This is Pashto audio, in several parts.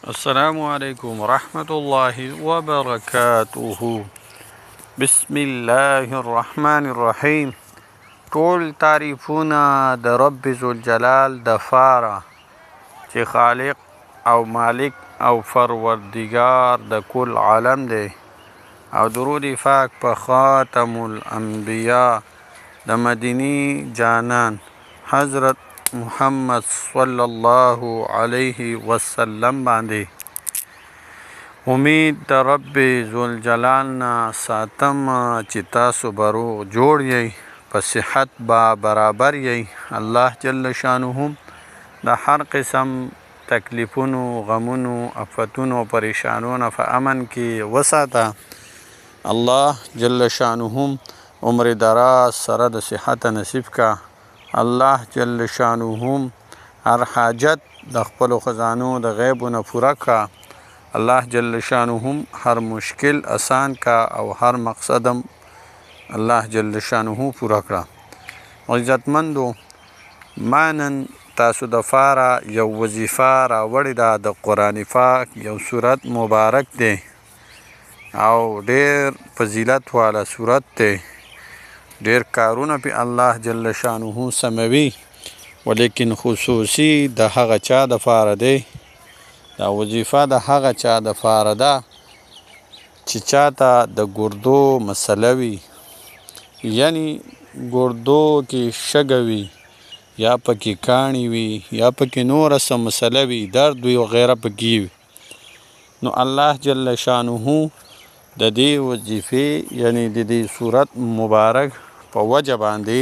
السلام علیکم ورحمۃ اللہ وبرکاتہ. بسم الله الرحمن الرحیم. ټول تعریفونه د رب ذوالجلال د فاره چې خالق او مالک او پروردگار د کل عالم دی، او درود پاک په خاتم الانبیاء د مدینی جانان حضرت محمد صلی الله علیه وسلم باندې. امید د رب ذوالجلال نه ساتم چې تاسو به روغ جوړ یئ، په صحت به برابر یئ. الله جل شانه د هر قسم تکلیفونو، غمونو، آفتونو، پریشانونو په امن کې وساته. الله جل شانه عمر دراز سره د صحت نصیب کا. الله جل شانه هر حاجت د خپل خزانو د غیبونه پوره کا. الله جل شانه هر مشکل آسان کا او هر مقصدم الله جل شانه پوره کړه. عزتمندو، مانن تاسو د فاره یو وظیفه راوړې ده. د قرآن پاک یو سورت مبارک دی او ډیر فضیلت والا سورت دی. ډیر کارونه په الله جل شانه سموي، ولیکن خصوصي د هغه چا د فاره دی، دا وظیفه د هغه چا د فاره ده چې چاته د ګردو مسله وي، یعنی ګردو کې شګه وي، یا پکې کاڼي وي، یا پکې نوره څه مسله وي، درد وي وغیره پکې وي. نو الله جل شانه د دې وظیفې یعنی د دې صورت مبارک په وجه باندې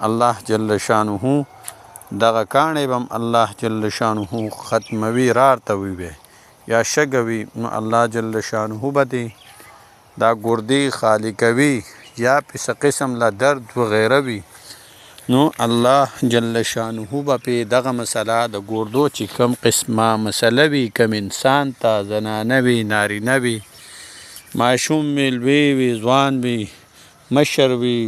الله جل شانه دغه کاڼې بم الله جل شانه ختموي، رارته وي یا شګه وي. نو الله جل شانه به دې دا ګردې خالی کوي، یا په قسم له درد وغیره وي. نو الله جل شانه به په دغه مسله د ګردو چې کم قسمه مسله وي، کم انسان ته زنانه وي، نارینه وي، ماشوم وي، لوی وي، ځوان وي، مشر وي،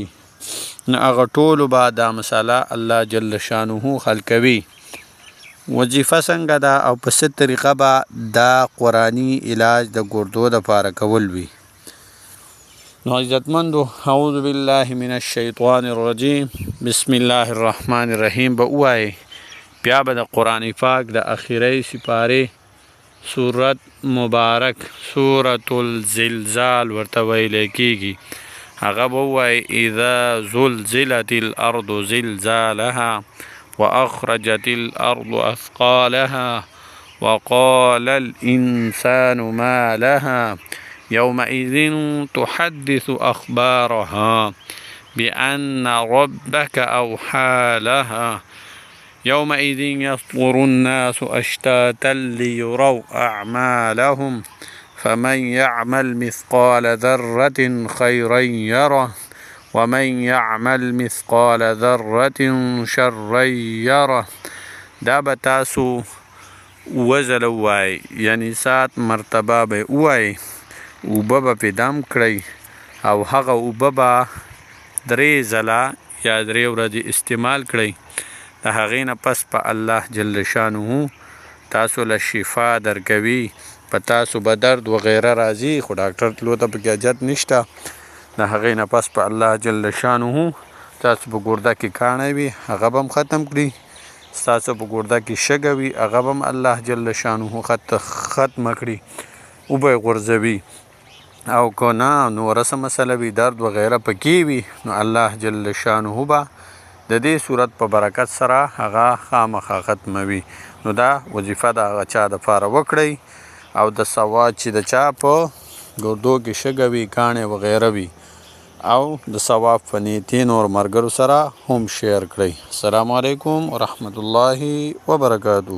نو هغه ټولو به دا مسله الله جل شانه حل کوي. وظیفه څنګه ده او په څه طریقه به دا قرآني علاج د ګردو دپاره کول وي. نو عزتمندو، اعوذ بالله من الشیطان الرجیم، بسم الله الرحمن الرحیم به ووایئ. بیا به د قرآن پاک د اخرۍ سپارې سورت مبارک سورت الزلزال ورته ویلی کیږي. هغه به ووایي اذا زلزلت الارض زلزالها واخرجت الارض اثقالها وقال الانسان ما لها يومئذ تحدث اخبارها بان ربك اوحى لها يومئذ يصدر الناس اشتاتا ليروا اعمالهم فمن يعمل مثقال ذرة خيرا يره ومن يعمل مثقال ذرة شرا يره. دا به تاسو وزله ووایئ، یعنی 7 مرتبه به ووایئ. اوبه به پې دم کړئ او هغه اوبه به 3 ځله یا 3 ورځې استعمال کړئ. د هغې نه پس په الله جل شانه تاسو له شفا درکوي. په تاسو به درد وغیره راځي، خو ډاکټر تلو ته پکې حاجت نشته. د هغې نه پس په الله جل شانه تاسو په ګرده کې کاڼی وي، هغه به هم ختم کړي. ستاسو په ګرده کې شګه وي، هغه به هم الله جل شانه ختمه کړي، اوبه یې غورځوي. او که نه نوره څه مسله وي، درد وغیره پکې وي، نو الله جل شانه به د دې صورت په برکت سره هغه خامخا ختموي. نو دا وظیفه د هغه چا دپاره وکړئ، او د سواد چې د چا په ګردو کې شګه وي، کاڼې وغیره وي، او د ثواب په نیتې نور ملګرو سره هم شیر کړئ. السلام علیکم ورحمت الله وبرکاتہ.